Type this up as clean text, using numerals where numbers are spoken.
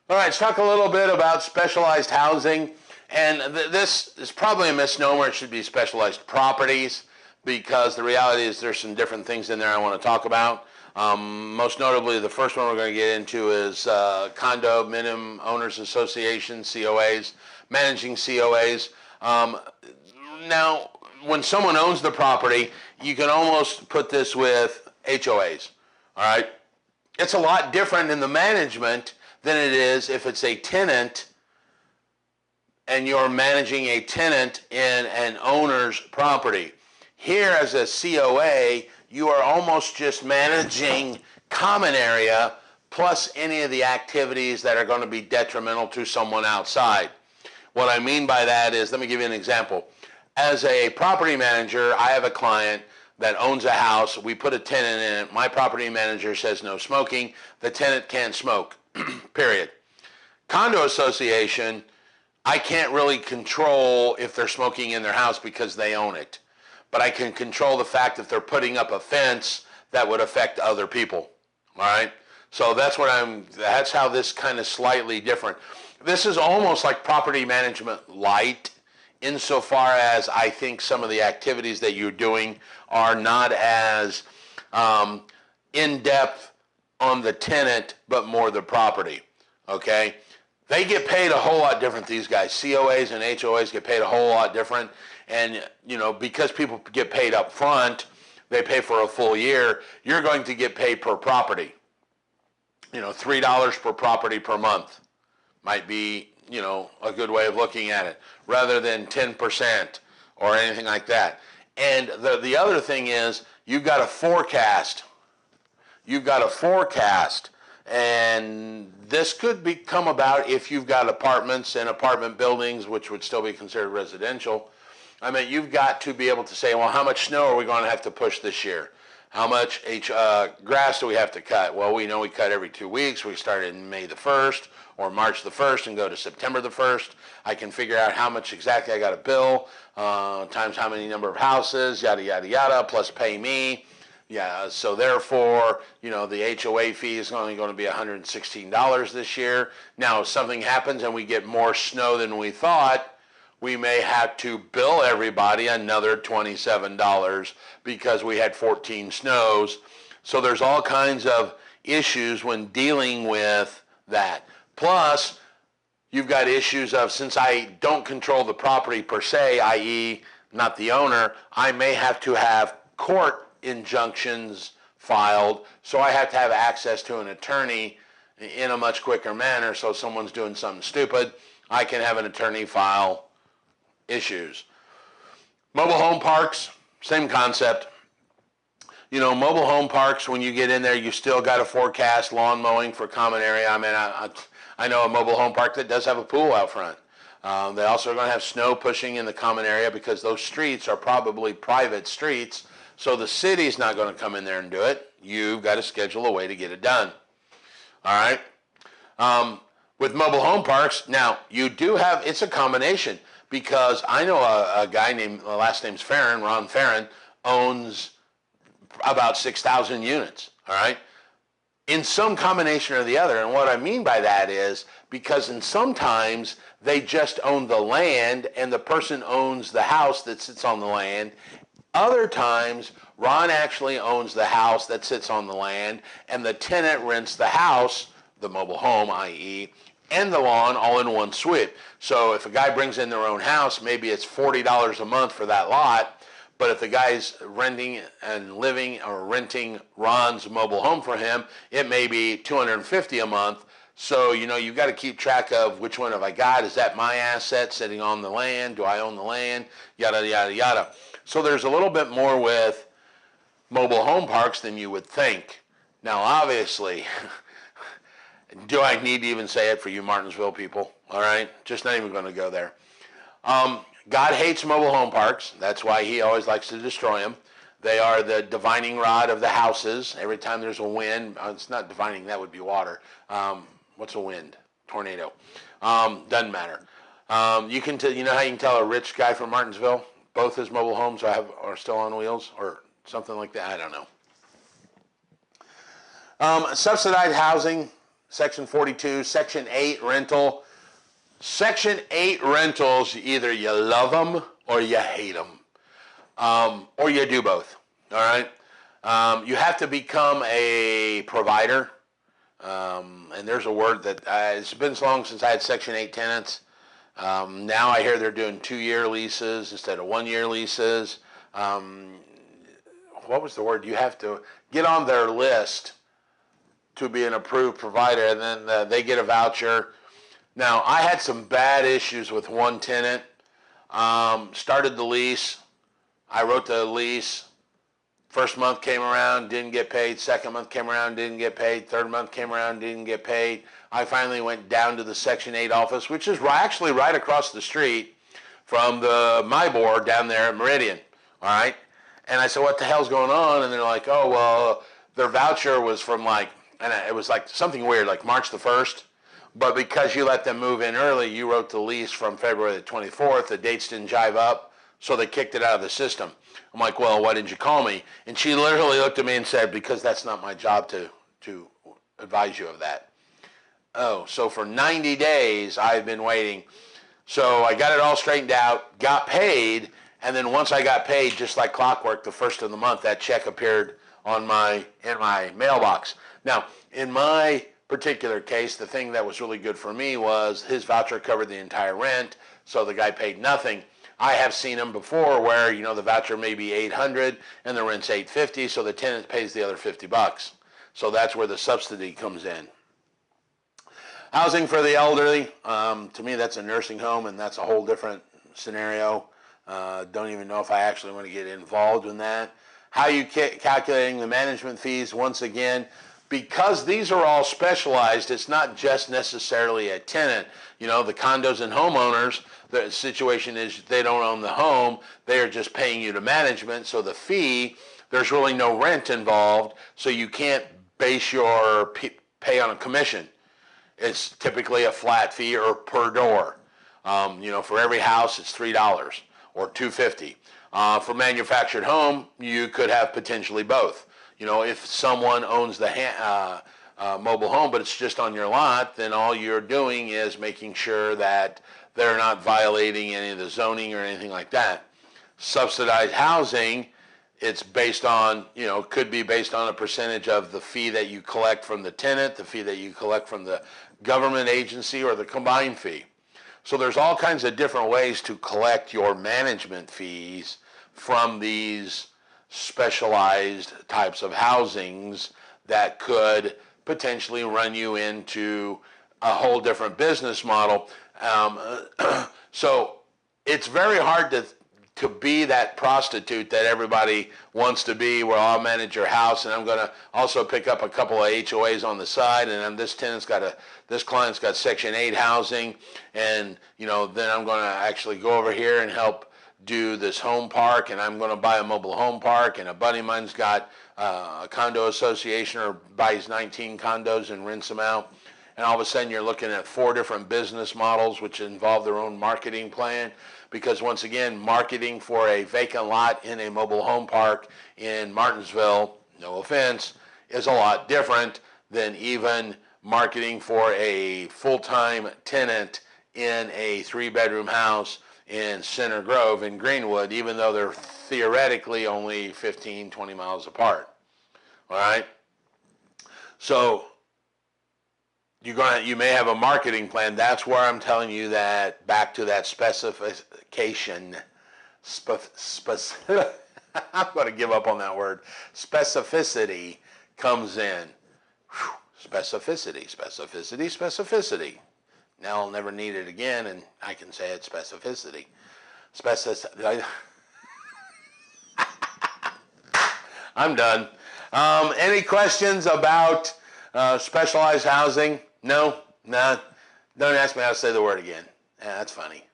All right, let's talk a little bit about specialized housing. And this is probably a misnomer. It should be specialized properties because the reality is there's some different things in there I want to talk about. Most notably, the first one we're going to get into is condo minimum owners association, COAs, managing COAs. Now, when someone owns the property, you can almost put this with HOAs. All right, it's a lot different in the management than it is if it's a tenant and you're managing a tenant in an owner's property. Here, as a COA, you are almost just managing common area plus any of the activities that are going to be detrimental to someone outside. What I mean by that is, let me give you an example. As a property manager, I have a client that owns a house. We put a tenant in it. My property manager says no smoking. The tenant can't smoke, period. Condo association, I can't really control if they're smoking in their house because they own it. But I can control the fact that they're putting up a fence that would affect other people. All right? So that's how this kind of slightly different. This is almost like property management light insofar as I think some of the activities that you're doing are not as in-depth on the tenant, but more the property, okay? They get paid a whole lot different, these guys. COAs and HOAs get paid a whole lot different. And, because people get paid up front, they pay for a full year, you're going to get paid per property. $3 per property per month might be, a good way of looking at it, rather than 10% or anything like that. And the other thing is, you've got a forecast. And this could come about if you've got apartments and apartment buildings, which would still be considered residential. I mean, you've got to be able to say, well, how much snow are we going to have to push this year? How much grass do we have to cut? Well, we know we cut every 2 weeks. We start in May the 1st or March the 1st and go to September the 1st. I can figure out how much exactly I got to bill, times how many number of houses, yada, yada, yada, plus pay me. Yeah, so therefore, the HOA fee is only going to be $116 this year. Now, if something happens and we get more snow than we thought, we may have to bill everybody another $27 because we had 14 snows. So there's all kinds of issues when dealing with that. Plus, you've got issues of, since I don't control the property per se, i.e. not the owner, I may have to have court injunctions filed, so I have to have access to an attorney in a much quicker manner. So if someone's doing something stupid, I can have an attorney file issues. Mobile home parks, same concept. Mobile home parks, when you get in there, you still got to forecast lawn mowing for common area. I mean, I know a mobile home park that does have a pool out front. They also are going to have snow pushing in the common area because those streets are probably private streets. So the city's not going to come in there and do it. You've got to schedule a way to get it done. All right. With mobile home parks, now you do have, it's a combination. Because I know a guy named, last name's Farron, Ron Farron, owns about 6,000 units, all right? In some combination or the other. And what I mean by that is because sometimes they just own the land and the person owns the house that sits on the land. Other times, Ron actually owns the house that sits on the land and the tenant rents the house, the mobile home, i.e., and the lawn all in one sweep. So if a guy brings in their own house, maybe it's $40 a month for that lot. But if the guy's renting and living or renting Ron's mobile home for him, it may be $250 a month. So, you've got to keep track of which one have I got. Is that my asset sitting on the land? Do I own the land? Yada, yada, yada. So there's a little bit more with mobile home parks than you would think. Now, obviously, do I need to even say it for you Martinsville people? All right? Just not even going to go there. God hates mobile home parks. That's why he always likes to destroy them. They are the divining rod of the houses. Every time there's a wind, it's not divining, that would be water. What's a wind? Tornado. Doesn't matter. You can tell, how you can tell a rich guy from Martinsville? Both his mobile homes are still on wheels or something like that. I don't know. Subsidized housing. Section 42, Section 8 rental. Section 8 rentals, either you love them or you hate them, or you do both, all right? You have to become a provider, and there's a word that it's been so long since I had Section 8 tenants. Now I hear they're doing 2-year leases instead of 1-year leases. What was the word? You have to get on their list to be an approved provider, and then they get a voucher. Now, I had some bad issues with one tenant. Started the lease. I wrote the lease. First month came around, didn't get paid. Second month came around, didn't get paid. Third month came around, didn't get paid. I finally went down to the Section 8 office, which is actually right across the street from the MyBoard down there at Meridian, all right? And I said, what the hell's going on? And they're like, oh, well, their voucher was from and it was like something weird, like March the 1st. But because you let them move in early, you wrote the lease from February the 24th. The dates didn't jive up, so they kicked it out of the system. I'm like, well, why didn't you call me? And she literally looked at me and said, because that's not my job to advise you of that. Oh, so for 90 days, I've been waiting. So I got it all straightened out, got paid, and then once I got paid, just like clockwork, the first of the month, that check appeared in my mailbox. Now, in my particular case, the thing that was really good for me was his voucher covered the entire rent, so the guy paid nothing. I have seen them before where, the voucher may be $800 and the rent's $850, so the tenant pays the other $50. So that's where the subsidy comes in. Housing for the elderly, to me that's a nursing home, and that's a whole different scenario. Don't even know if I actually want to get involved in that. How you calculating the management fees, once again, because these are all specialized, it's not just necessarily a tenant. The condos and homeowners, the situation is they don't own the home. They are just paying you to management. So the fee, there's really no rent involved. So you can't base your pay on a commission. It's typically a flat fee or per door. For every house, it's $3 or $2.50. For manufactured home, you could have potentially both. If someone owns the mobile home, but it's just on your lot, then all you're doing is making sure that they're not violating any of the zoning or anything like that. Subsidized housing, it's based on, could be based on a percentage of the fee that you collect from the tenant, the fee that you collect from the government agency, or the combined fee. So there's all kinds of different ways to collect your management fees from these specialized types of housings that could potentially run you into a whole different business model. So it's very hard to be that prostitute that everybody wants to be, where I'll manage your house and I'm going to also pick up a couple of HOAs on the side, and then this client's got Section 8 housing, and then I'm going to actually go over here and help do this home park, and I'm going to buy a mobile home park, and a buddy of mine's got a condo association, or buys 19 condos and rents them out. And all of a sudden you're looking at 4 different business models which involve their own marketing plan, because once again, marketing for a vacant lot in a mobile home park in Martinsville, no offense, is a lot different than even marketing for a full-time tenant in a 3-bedroom house in Center Grove in Greenwood, even though they're theoretically only 15, 20 miles apart. All right? So you may have a marketing plan. That's where I'm telling you that, back to that specification. I'm going to give up on that word. Specificity comes in. Whew. Specificity. Now I'll never need it again, and I can say it, specificity. I'm done. Any questions about specialized housing? No? Nah. Don't ask me how to say the word again. Yeah, that's funny.